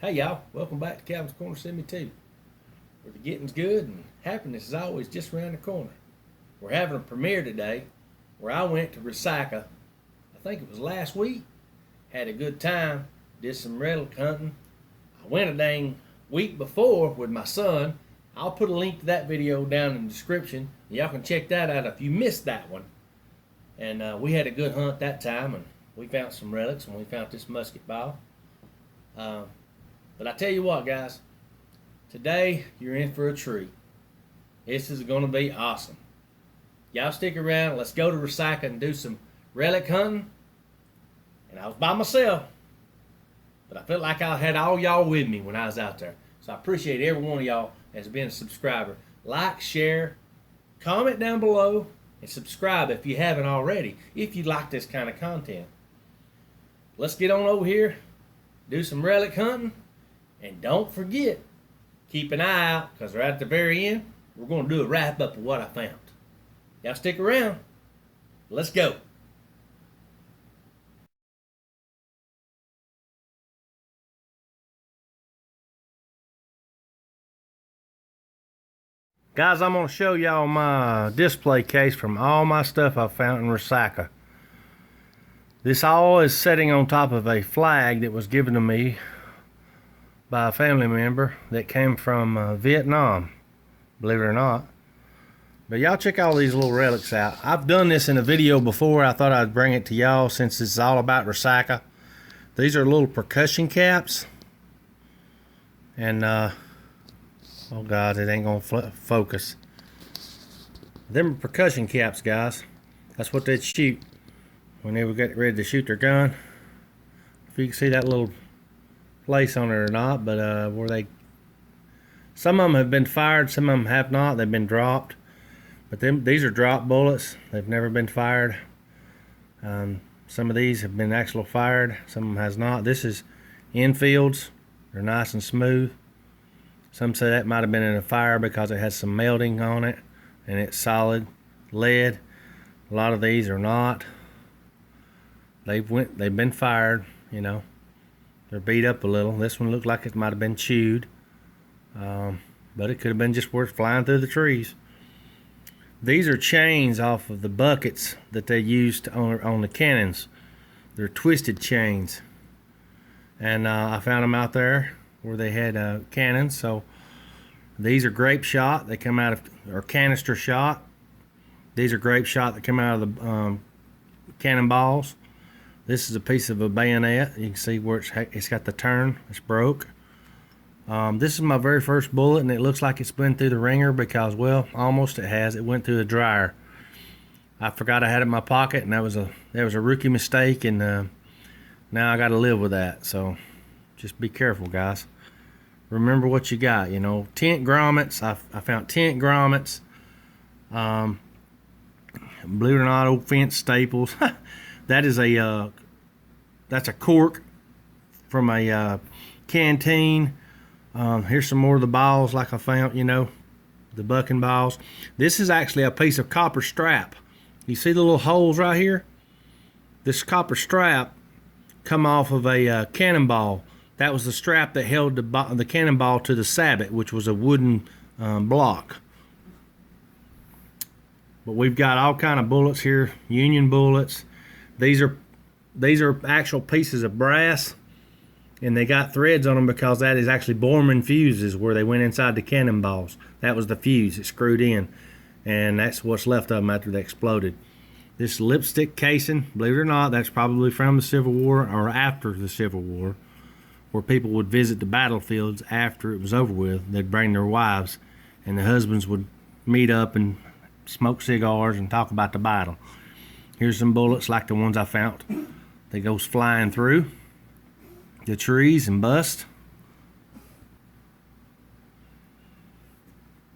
Hey y'all, welcome back to Calvin's Corner 72, where the getting's good and happiness is always just around the corner. We're having a premiere today where I went to Resaca, I think it was last week, had a good time, did some relic hunting. I went a dang week before with my son. I'll put a link to that video down in the description. Y'all can check that out if you missed that one. And we had a good hunt that time, and we found some relics, and we found this musket ball. But I tell you what, guys, today you're in for a treat. This is going to be awesome. Y'all stick around. Let's go to Resaca and do some relic hunting. And I was by myself, but I felt like I had all y'all with me when I was out there. So I appreciate every one of y'all that's been a subscriber. Like, share, comment down below, and subscribe if you haven't already, if you like this kind of content. Let's get on over here, do some relic hunting. And don't forget, keep an eye out, because right at the very end, we're going to do a wrap-up of what I found. Y'all stick around. Let's go. Guys, I'm going to show y'all my display case from all my stuff I found in Resaca. This all is sitting on top of a flag that was given to me by a family member that came from Vietnam, believe it or not. But y'all check all these little relics out. I've done this in a video before. I thought I'd bring it to y'all since it's all about Resaca. These are little percussion caps. And, oh God, it ain't gonna focus. Them are percussion caps, guys. That's what they'd shoot when they would get ready to shoot their gun. If you can see that little place on it or not, but some of them have been fired, some of them have not. They've been dropped, but these are drop bullets. They've never been fired. Some of these have been actually fired, some of them has not. This is infields. They're nice and smooth. Some say that might have been in a fire because it has some melting on it and it's solid lead. A lot of these are not. They've been fired, you know. They're beat up a little. This one looked like it might have been chewed. But it could have been just worth flying through the trees. These are chains off of the buckets that they used on the cannons. They're twisted chains. And I found them out there where they had cannons. So these are grape shot. They come out of, or canister shot. These are grape shot that come out of the cannonballs. This is a piece of a bayonet. You can see where it's got the turn. It's broke. This is my very first bullet, and it looks like it's been through the ringer because, well, almost it has. It went through the dryer. I forgot I had it in my pocket, and that was a rookie mistake, and now I got to live with that. So just be careful, guys. Remember what you got. You know, tent grommets. I found tent grommets. Believe it or not, old fence staples. That is that's a cork from a canteen. Here's some more of the balls like I found, you know, the bucking balls. This is actually a piece of copper strap. You see the little holes right here? This copper strap come off of a cannonball. That was the strap that held the cannonball to the sabot, which was a wooden block. But we've got all kind of bullets here, Union bullets. These are actual pieces of brass, and they got threads on them because that is actually Borman fuses where they went inside the cannonballs. That was the fuse. It screwed in, and that's what's left of them after they exploded. This lipstick casing, believe it or not, that's probably from the Civil War or after the Civil War, where people would visit the battlefields after it was over with. They'd bring their wives, and the husbands would meet up and smoke cigars and talk about the battle. Here's some bullets like the ones I found. They goes flying through the trees and bust.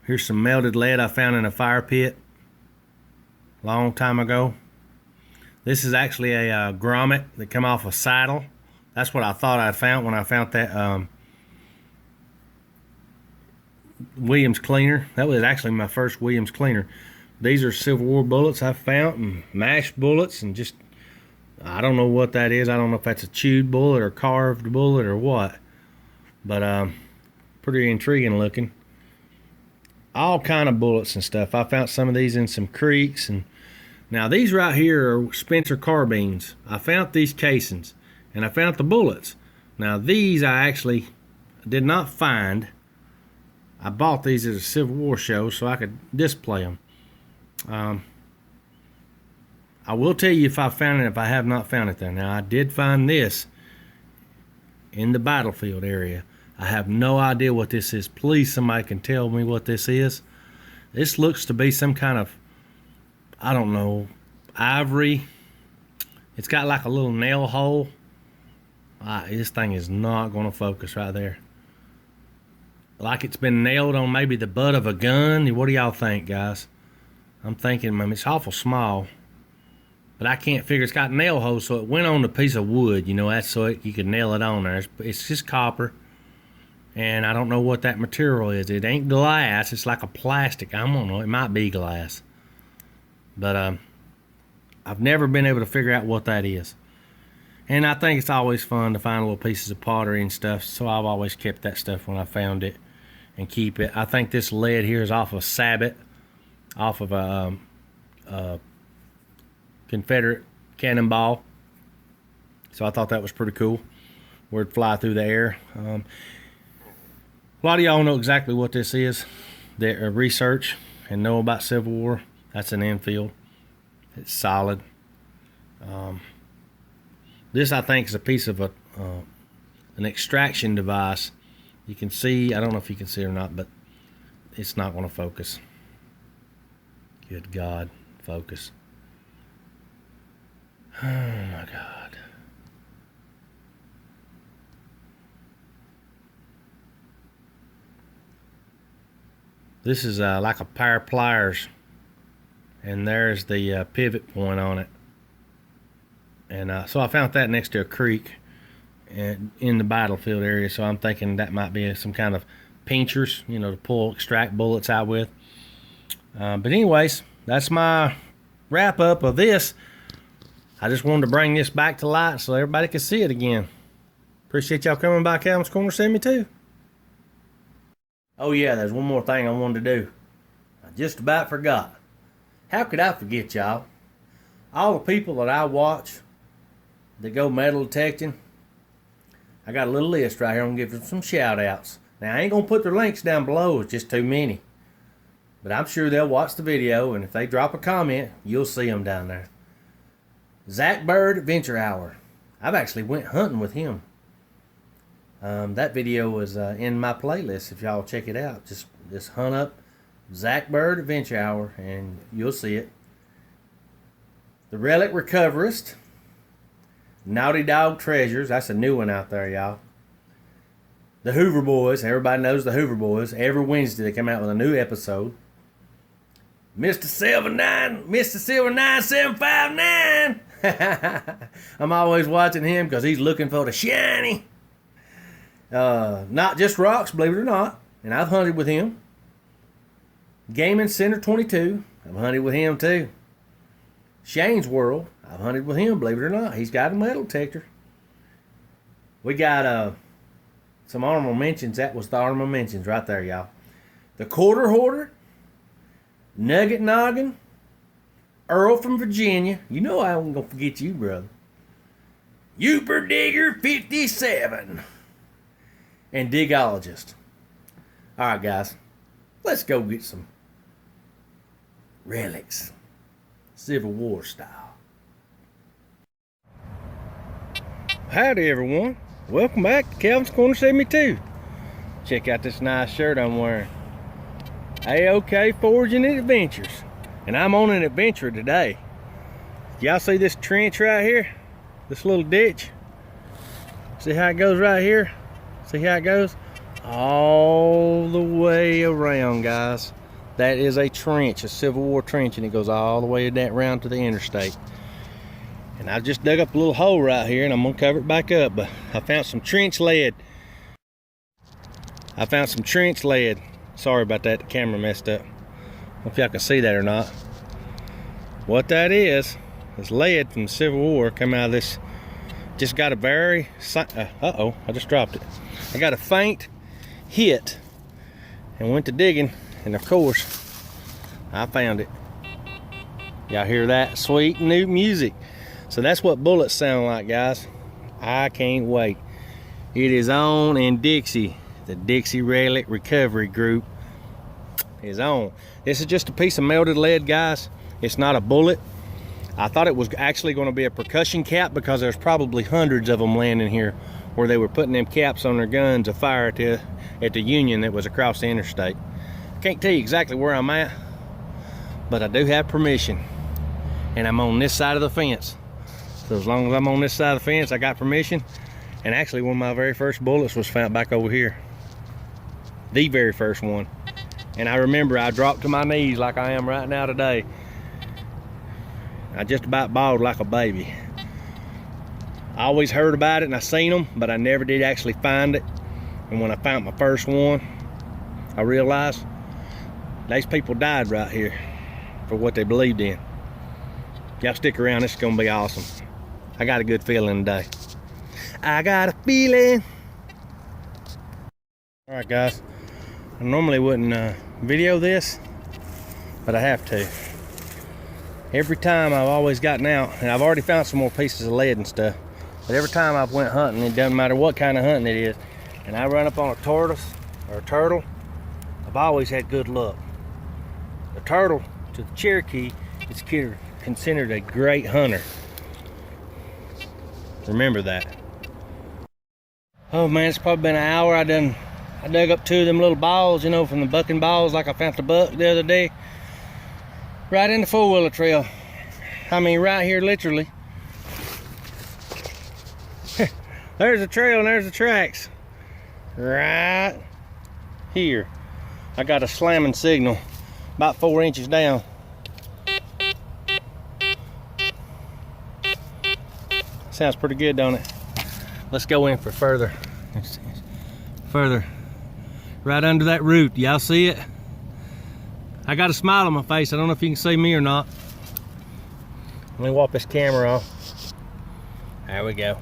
Here's some melted lead I found in a fire pit a long time ago. This is actually a grommet that come off a saddle. That's what I thought I'd found when I found that Williams cleaner. That was actually my first Williams cleaner. These are Civil War bullets I found, and mashed bullets, and just, I don't know what that is. I don't know if that's a chewed bullet or carved bullet or what. but pretty intriguing looking. All kind of bullets and stuff. I found some of these in some creeks, and now these right here are Spencer carbines. I found these casings, and I found the bullets. Now these I actually did not find. I bought these at a Civil War show so I could display them. I will tell you if I found it, if I have not found it there. Now I did find this in the battlefield area. I have no idea what this is. Please, somebody can tell me what this is. This looks to be some kind of, I don't know, ivory. It's got like a little nail hole. This thing is not going to focus right there. Like it's been nailed on maybe the butt of a gun. What do y'all think, guys? I'm thinking, I mean, it's awful small. But I can't figure. It's got nail holes, so it went on a piece of wood. You know, that's so you could nail it on there. It's just copper. And I don't know what that material is. It ain't glass. It's like a plastic. I don't know. It might be glass. But I've never been able to figure out what that is. And I think it's always fun to find little pieces of pottery and stuff. So I've always kept that stuff when I found it and keep it. I think this lead here is off of Sabbath. Off of a Confederate cannonball. So I thought that was pretty cool. Where it'd fly through the air. A lot of y'all know exactly what this is. That research and know about Civil War. That's an Enfield. It's solid. This I think is a piece of an extraction device. You can see, I don't know if you can see it or not, but it's not going to focus. Good God, focus. Oh my God. This is like a pair of pliers, and there's the pivot point on it. And so I found that next to a creek and in the battlefield area, so I'm thinking that might be some kind of pinchers, you know, to extract bullets out with. But anyways, that's my wrap up of this. I just wanted to bring this back to light so everybody can see it again. Appreciate y'all coming by Calvin's Corner 72. Oh yeah, there's one more thing I wanted to do. I just about forgot. How could I forget, y'all? All the people that I watch that go metal detecting, I got a little list right here. I'm going to give them some shout outs. Now I ain't going to put their links down below. It's just too many. But I'm sure they'll watch the video, and if they drop a comment, you'll see them down there. Zach Bird Adventure Hour. I've actually went hunting with him. That video was in my playlist. If y'all check it out, just hunt up Zach Bird Adventure Hour and you'll see it. The Relic Recoverist. Naughty Dog Treasures. That's a new one out there, y'all. The Hoover Boys. Everybody knows the Hoover Boys. Every Wednesday they come out with a new episode. Mr. Silver 9759. I'm always watching him because he's looking for the shiny. Not Just Rocks, believe it or not. And I've hunted with him. Gaming Center 22. I've hunted with him too. Shane's World. I've hunted with him, believe it or not. He's got a metal detector. We got some honorable mentions. That was the honorable mentions right there, y'all. The Quarter Hoarder. Nugget Noggin. Earl from Virginia. You know I ain't gonna forget you, brother. Uper Digger 57. And Digologist. Alright, guys. Let's go get some relics. Civil War style. Howdy, everyone. Welcome back to Calvin's Corner 72. Check out this nice shirt I'm wearing. A-OK Foraging and Adventures. And I'm on an adventure today. Y'all see this trench right here? This little ditch? See how it goes right here? See how it goes? All the way around, guys. That is a trench, a Civil War trench, and it goes all the way around to the interstate. And I just dug up a little hole right here, and I'm gonna cover it back up, but I found some trench lead. Sorry about that, the camera messed up. I don't know if y'all can see that or not. What that is lead from the Civil War come out of this Just got a very, uh-oh, I just dropped it. I got a faint hit and went to digging, and of course, I found it. Y'all hear that sweet new music? So that's what bullets sound like, guys. I can't wait. It is on, and Dixie, the Dixie Relic Recovery Group, is on. This is just a piece of melted lead, guys. It's not a bullet. I thought it was actually going to be a percussion cap because there's probably hundreds of them landing here where they were putting them caps on their guns to fire at the Union that was across the interstate. I can't tell you exactly where I'm at, but I do have permission, and I'm on this side of the fence. So as long as I'm on this side of the fence, I got permission. And actually, one of my very first bullets was found back over here. The very first one. And I remember I dropped to my knees like I am right now today. I just about bawled like a baby. I always heard about it and I seen them, but I never did actually find it. And when I found my first one, I realized these people died right here for what they believed in. Y'all stick around, this is gonna be awesome. I got a good feeling today. I got a feeling. All right, guys. I normally wouldn't video this, but I have to. Every time I've always gotten out, and I've already found some more pieces of lead and stuff, but every time I've went hunting, it doesn't matter what kind of hunting it is, and I run up on a tortoise or a turtle, I've always had good luck. The turtle, to the Cherokee, is considered a great hunter. Remember that. Oh man, it's probably been an hour. I dug up 2 of them little balls, you know, from the bucking balls, like I found the buck the other day. Right in the 4-wheeler trail. I mean, right here, literally. There's the trail and there's the tracks. Right here. I got a slamming signal about 4 inches down. Sounds pretty good, don't it? Let's go in for further. Right under that root. Y'all see it? I got a smile on my face. I don't know if you can see me or not. Let me wipe this camera off. There we go.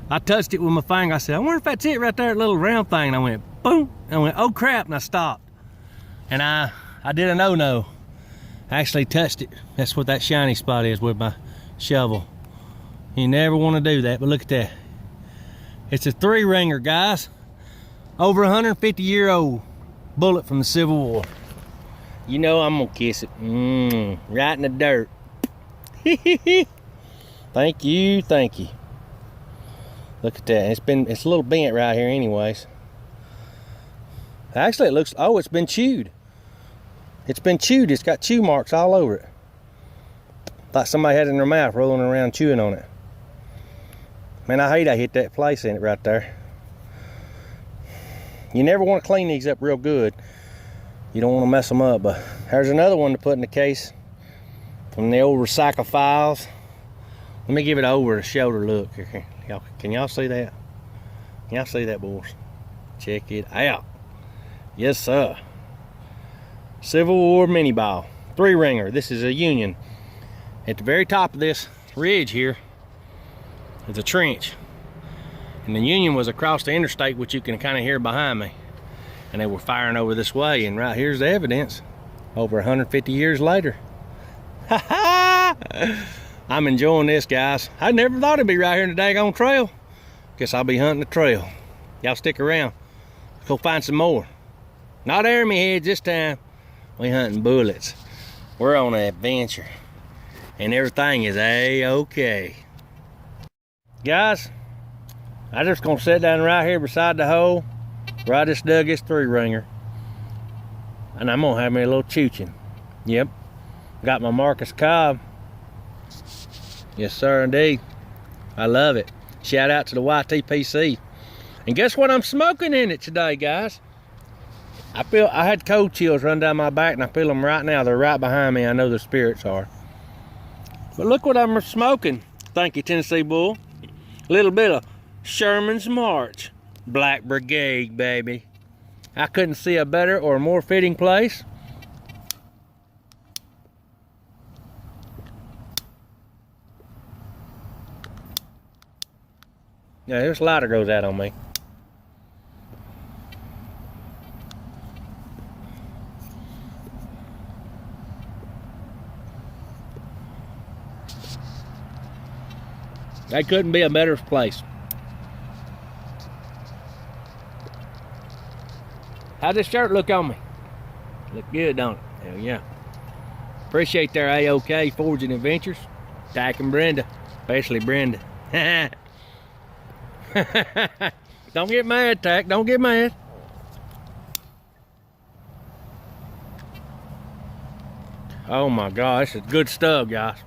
I touched it with my finger. I said, I wonder if that's it right there, that little round thing. And I went, boom. And I went, oh crap, and I stopped. And I did a no-no. I actually touched it. That's what that shiny spot is with my shovel. You never want to do that, but look at that. It's a 3-ringer, guys. Over 150-year-old bullet from the Civil War. You know I'm gonna kiss it. Right in the dirt. Thank you, thank you. Look at that. It's a little bent right here anyways. Actually, it looks, oh, it's been chewed. It's been chewed. It's got chew marks all over it. Like somebody had it in their mouth rolling around chewing on it. Man, I hate I hit that place in it right there. You never want to clean these up real good. You don't want to mess them up, but there's another one to put in the case from the old Resaca files. Let me give it over the shoulder look. Can y'all see that? Can y'all see that, boys? Check it out. Yes, sir. Civil War mini ball. 3-ringer. This is a Union. At the very top of this ridge here is a trench. And the Union was across the interstate, which you can kind of hear behind me. And they were firing over this way, and right here's the evidence. Over 150 years later. Ha ha! I'm enjoying this, guys. I never thought it'd be right here in the daggone trail. Guess I'll be hunting the trail. Y'all stick around. Let's go find some more. Not army heads this time. We hunting bullets. We're on an adventure. And everything is A-okay. Guys, I'm just gonna sit down right here beside the hole where I just dug this 3-ringer. And I'm gonna have me a little chooching. Yep. Got my Marcus Cobb. Yes, sir, indeed. I love it. Shout out to the YTPC. And guess what I'm smoking in it today, guys? I had cold chills run down my back, and I feel them right now. They're right behind me. I know the spirits are. But look what I'm smoking. Thank you, Tennessee Bull. A little bit of Sherman's March. Black Brigade, baby. I couldn't see a better or more fitting place. Yeah, this lighter goes out on me. That couldn't be a better place. How's this shirt look on me? Look good, don't it? Hell yeah. Appreciate their AOK Foraging Adventures. Thack and Brenda. Especially Brenda. Don't get mad, Thack. Don't get mad. Oh my God, this is good stuff, guys.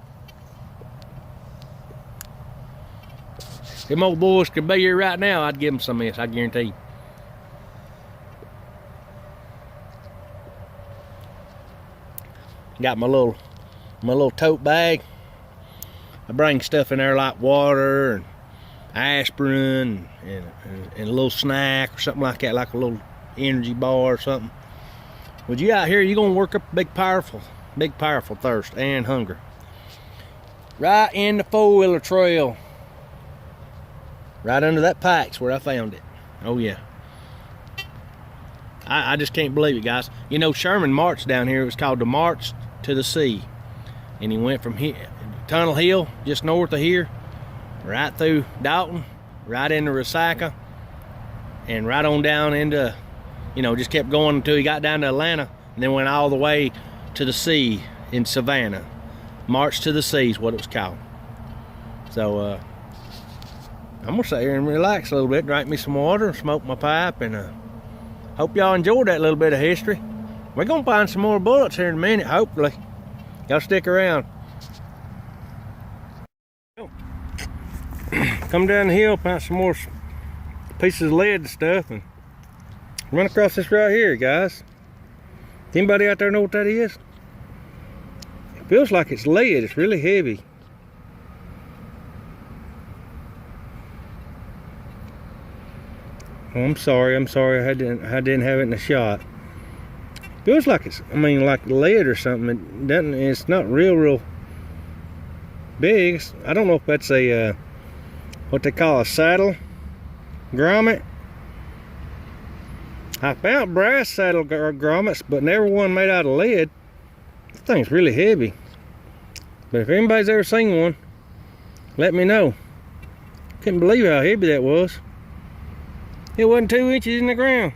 Them old boys could be here right now, I'd give them some of this, I guarantee you. Got my little tote bag. I bring stuff in there like water and aspirin and a little snack or something like that, like a little energy bar or something. When you out here, you're gonna work up a big powerful thirst and hunger. Right in the four-wheeler trail. Right under that pike's where I found it. Oh yeah. I just can't believe it, guys. You know, Sherman marched down here. It was called the March to the Sea. And he went from here, Tunnel Hill, just north of here, right through Dalton, right into Resaca, and right on down into, you know, just kept going until he got down to Atlanta, and then went all the way to the sea in Savannah. March to the Sea is what it was called. So, I'm gonna sit here and relax a little bit, drink me some water, smoke my pipe, and hope y'all enjoyed that little bit of history. We're gonna find some more bullets here in a minute, hopefully. Y'all stick around. Come down the hill, find some more pieces of lead and stuff, and run across this right here, guys. Anybody out there know what that is? It feels like it's lead. It's really heavy. Oh, I'm sorry. I didn't have it in the shot. Feels like it's, I mean, like lead or something. It doesn't. It's not real big. I don't know if that's a what they call a saddle grommet. I found brass saddle grommets, but never one made out of lead. This thing's really heavy. But if anybody's ever seen one, let me know. Couldn't believe how heavy that was. It wasn't 2 inches in the ground.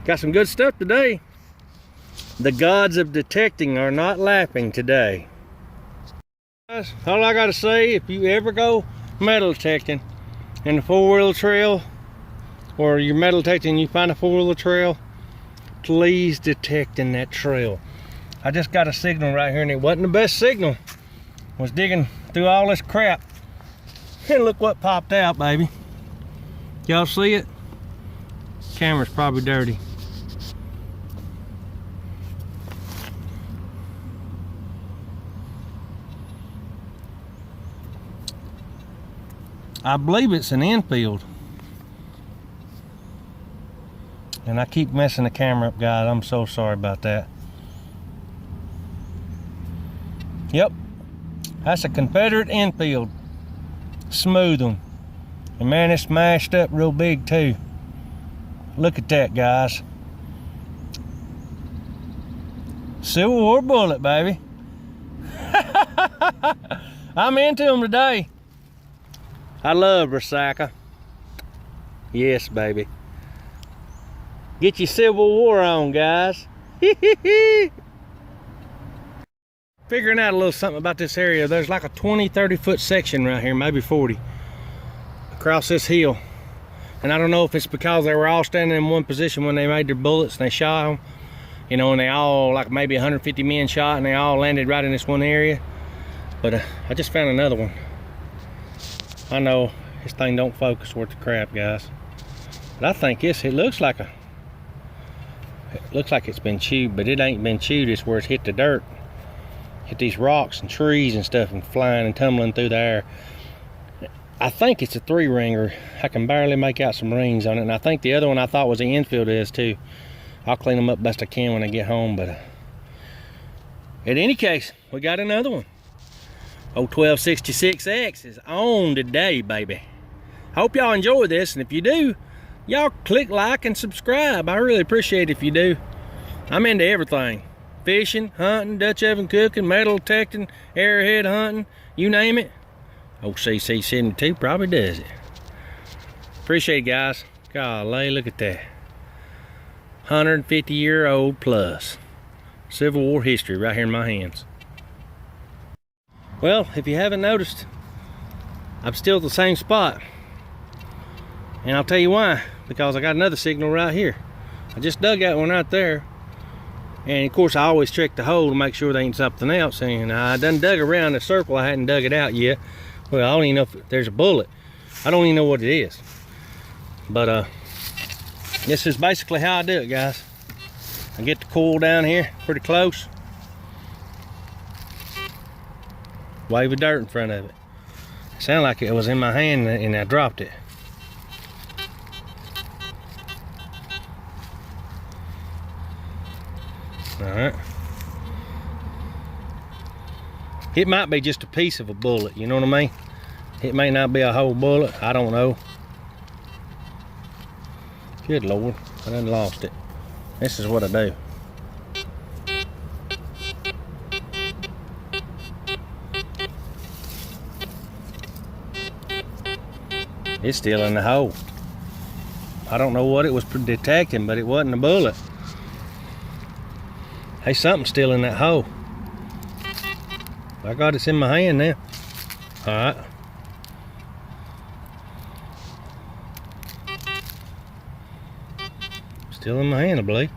Got some good stuff today. The gods of detecting are not laughing today. All I gotta say, if you ever go metal detecting in the four-wheeler trail, or you're metal detecting and you find a four-wheeler trail, please detect in that trail. I just got a signal right here, and it wasn't the best signal. Was digging through all this crap, and look what popped out, baby. Y'all see it? Camera's probably dirty. I believe it's an infield. And I keep messing the camera up, guys. I'm so sorry about that. Yep. That's a Confederate infield. Smooth one. And man, it's smashed up real big too. Look at that, guys. Civil War bullet, baby. I'm into them today. I love Resaca. Yes, baby. Get your Civil War on, guys. Figuring out a little something about this area. There's like a 20-30 foot section right here, maybe 40, across this hill. And I don't know if it's because they were all standing in one position when they made their bullets and they shot them, you know, and they all, like maybe 150 men shot, and they all landed right in this one area. But I just found another one. I know this thing don't focus worth the crap, guys, but I think it looks like it's been chewed, but it ain't been chewed. It's where it's hit the dirt, hit these rocks and trees and stuff, and flying and tumbling through the air. I think it's a 3-ringer. I can barely make out some rings on it, and I think the other one I thought was the infield is too. I'll clean them up best I can when I get home, but in any case, we got another one. Oh, 1266X is on today, baby. I hope y'all enjoy this, and if you do, y'all click like and subscribe. I really appreciate it if you do. I'm into everything. Fishing, hunting, Dutch oven cooking, metal detecting, arrowhead hunting, you name it. OCC 72 probably does it. Appreciate it, guys. Golly, look at that. 150-year-old plus. Civil War history right here in my hands. Well, if you haven't noticed, I'm still at the same spot. And I'll tell you why. Because I got another signal right here. I just dug that one right there. And of course I always check the hole to make sure there ain't something else. And I done dug around the circle. I hadn't dug it out yet. Well, I don't even know if there's a bullet. I don't even know what it is. But this is basically how I do it, guys. I get the coil down here pretty close. Wave of dirt in front of it. It sounded like it was in my hand and I dropped it. Alright. It might be just a piece of a bullet, you know what I mean? It may not be a whole bullet, I don't know. Good Lord, I done lost it. This is what I do. It's still in the hole. I don't know what it was detecting, but it wasn't a bullet. Hey, something's still in that hole. I got it in my hand now. All right. Still in my hand, I believe.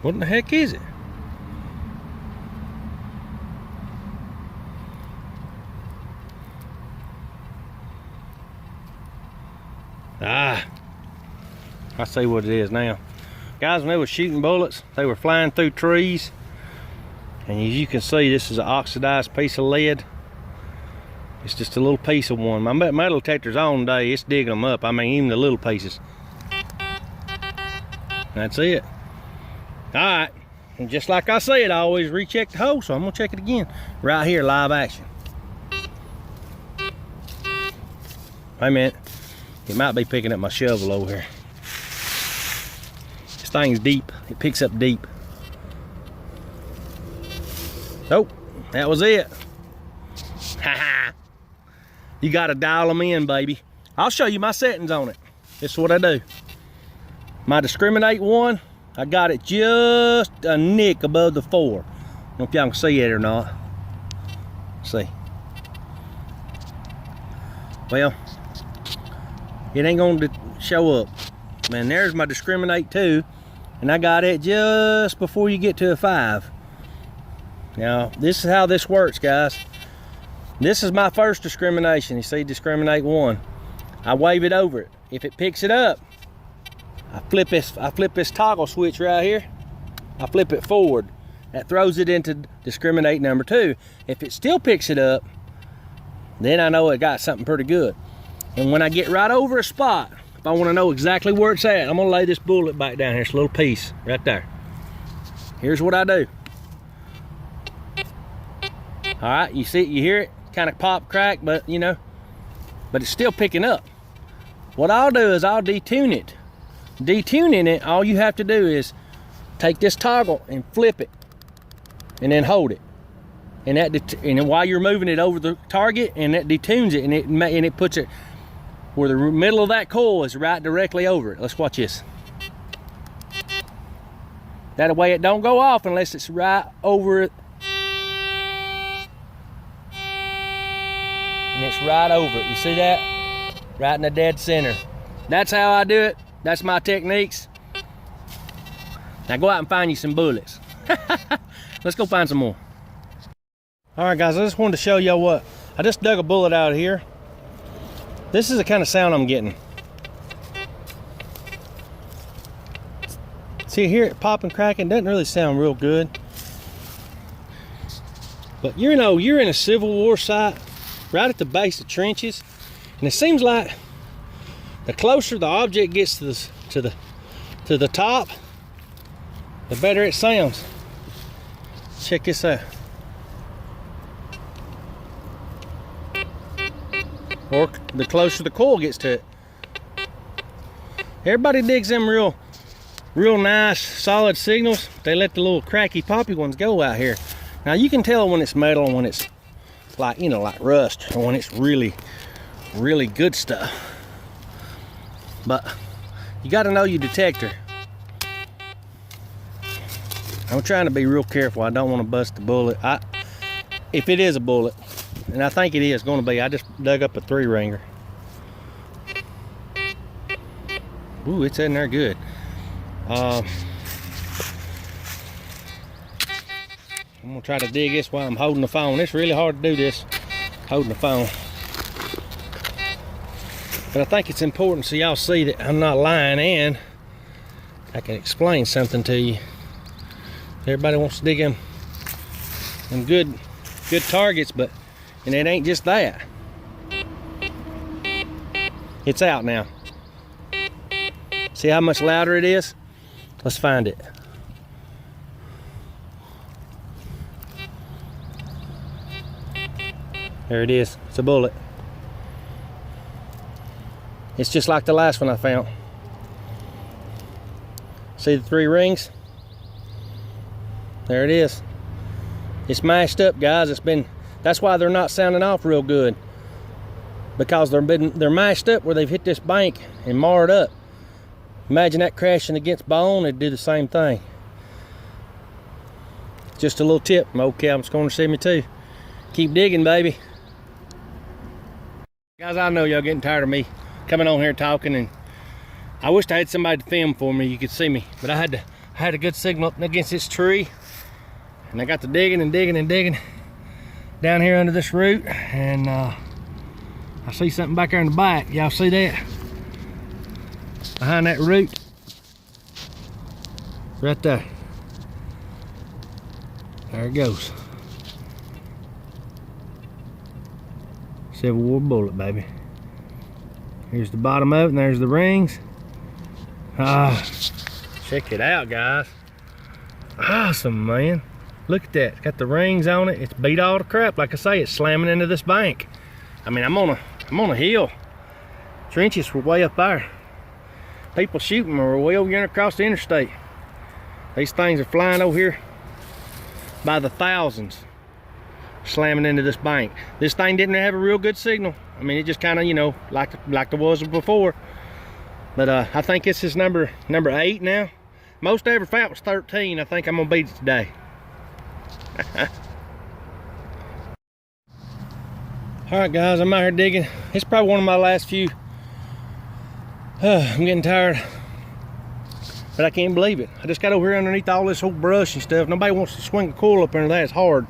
What in the heck is it? Ah, I see what it is now. Guys, when they were shooting bullets, they were flying through trees. And as you can see, this is an oxidized piece of lead. It's just a little piece of one. My metal detector's on today. It's digging them up. I mean, even the little pieces. That's it. All right. And just like I said, I always recheck the hole, so I'm gonna check it again. Right here, live action. Wait a minute. It might be picking up my shovel over here. This thing's deep. It picks up deep. Nope, that was it. Haha. You gotta dial them in, baby. I'll show you my settings on it. This is what I do. My discriminate one, I got it just a nick above the 4. I don't know if y'all can see it or not. Let's see. Well, it ain't gonna show up. Man, there's my discriminate 2, and I got it just before you get to a 5. Now, this is how this works, guys. This is my first discrimination. You see, discriminate 1. I wave it over it. If it picks it up, I flip this toggle switch right here. I flip it forward. That throws it into discriminate number 2. If it still picks it up, then I know it got something pretty good. And when I get right over a spot, if I want to know exactly where it's at, I'm gonna lay this bullet back down here. It's a little piece right there. Here's what I do. All right, you see it, you hear it, kind of pop, crack, but you know, but it's still picking up. What I'll do is I'll detune it. Detuning it, all you have to do is take this toggle and flip it, and then hold it. And that, and then while you're moving it over the target, and that detunes it, and it puts it where the middle of that coil is right directly over it. Let's watch this. That way it don't go off unless it's right over it. And it's right over it. You see that? Right in the dead center. That's how I do it. That's my techniques. Now go out and find you some bullets. Let's go find some more. All right, guys, I just wanted to show y'all what. I just dug a bullet out of here. This is the kind of sound I'm getting. See, hear it popping, cracking. Doesn't really sound real good. But you know, you're in a Civil War site, right at the base of trenches, and it seems like the closer the object gets to the top, the better it sounds. Check this out. or the closer the coil gets to it. Everybody digs them real nice solid signals. They let the little cracky poppy ones go out here. Now you can tell when it's metal and when it's like, you know, like rust, or when it's really good stuff. But you got to know your detector. I'm trying to be real careful. I don't want to bust the bullet. If it is a bullet, and I think it is going to be, I just dug up a 3-ringer. Ooh, it's in there good. I'm gonna try to dig this while I'm holding the phone. It's really hard to do this holding the phone, but I think it's important so y'all see that I'm not lying and I can explain something to you. Everybody wants to dig them good targets, and it ain't just that. It's out now. See how much louder it is? Let's find it. There it is. It's a bullet. It's just like the last one I found. See the 3 rings? There it is. It's mashed up, guys. That's why they're not sounding off real good, because they're mashed up where they've hit this bank and marred up. Imagine that crashing against bone, it'd do the same thing. Just a little tip from old Calvin's Corner 72. Keep digging, baby. Guys, I know y'all getting tired of me coming on here talking, and I wished I had somebody to film for me. You could see me, but I had a good signal up against this tree, and I got to digging and digging and digging down here under this root, and I see something back there in the back. Y'all see that? Behind that root, right there. There it goes. Civil War bullet, baby. Here's the bottom of it, and there's the rings. Check it out, guys. Awesome, man. Look at that. It's got the rings on it. It's beat all the crap. Like I say, it's slamming into this bank. I mean, I'm on a hill. Trenches were way up there. People shooting were way over here across the interstate. These things are flying over here by the thousands, slamming into this bank. This thing didn't have a real good signal. I mean, it just kind of, you know, like there was before. But I think this is number 8 now. Most I ever found was 13. I think I'm gonna beat it today. All right, guys, I'm out here digging. It's probably one of my last few. I'm getting tired, but I can't believe it. I just got over here underneath all this whole brush and stuff. Nobody wants to swing a coil up under that. It's hard.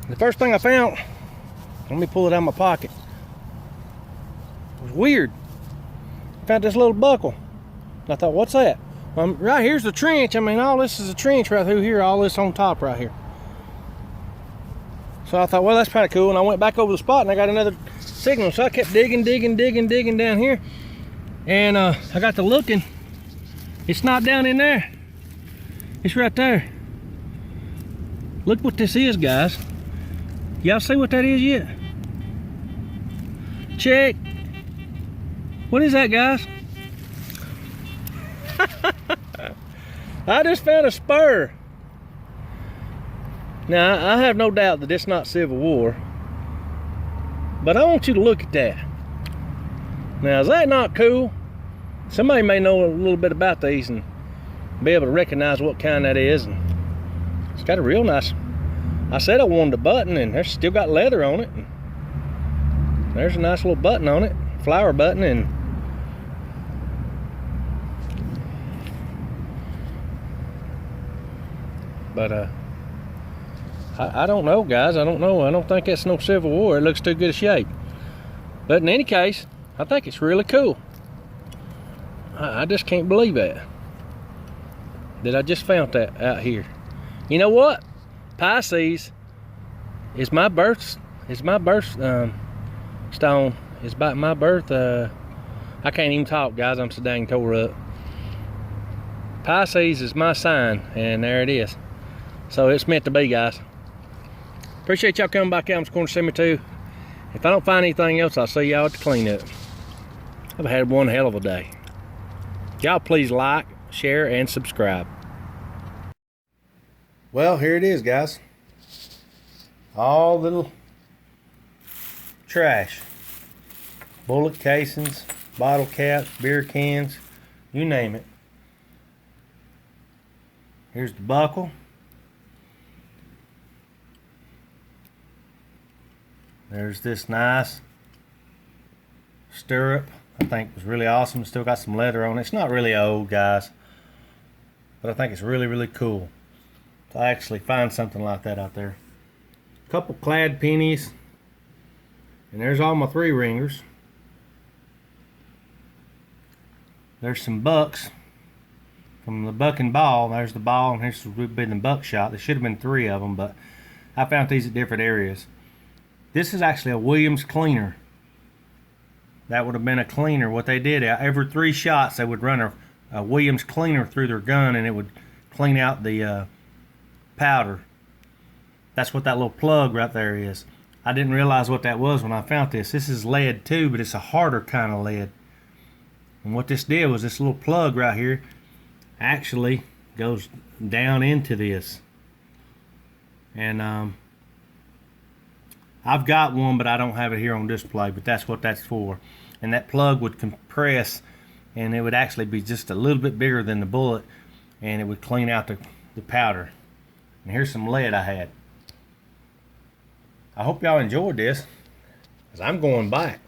The first thing I found, let me pull it out of my pocket. It was weird. I found this little buckle. I thought, what's that? Right here's the trench. I mean, all this is a trench right through here. All this on top right here. So I thought, well, that's kind of cool. And I went back over the spot and I got another signal. So I kept digging down here. And I got to looking. It's not down in there. It's right there. Look what this is, guys. Y'all see what that is yet? Check. What is that, guys? I just found a spur. Now, I have no doubt that it's not Civil War, but I want you to look at that. Now, is that not cool? Somebody may know a little bit about these and be able to recognize what kind that is. And it's got a real nice, I said I wanted a button, and there's still got leather on it. And there's a nice little button on it, flower button. And but I don't know, guys. I don't know. I don't think that's no Civil War. It looks too good a shape. But in any case, I think it's really cool. I just can't believe that I just found that out here. You know what? Pisces is my birth. It's my birth stone. It's about my birth. I can't even talk, guys. I'm so dang tore up. Pisces is my sign, and there it is. So it's meant to be, guys. Appreciate y'all coming by Calvin's Corner 72. If I don't find anything else, I'll see y'all at the cleanup. I've had one hell of a day. Y'all please like, share, and subscribe. Well, here it is, guys. All little trash. Bullet casings, bottle caps, beer cans, you name it. Here's the buckle. There's this nice stirrup. I think was really awesome. Still got some leather on it. It's not really old, guys, but I think it's really, really cool to actually find something like that out there. A couple clad pennies, and there's all my 3-ringers. There's some bucks from the buck and ball. There's the ball, and here's would been the buckshot. There should have been 3 of them, but I found these at different areas. This is actually a Williams cleaner. That would have been a cleaner. What they did, every 3 shots, they would run a Williams cleaner through their gun, and it would clean out the powder. That's what that little plug right there is. I didn't realize what that was when I found this. This is lead too, but it's a harder kind of lead. And what this did was this little plug right here actually goes down into this. And I've got one, but I don't have it here on display, but that's what that's for. And that plug would compress, and it would actually be just a little bit bigger than the bullet, and it would clean out the powder. And here's some lead I had. I hope y'all enjoyed this, because I'm going back.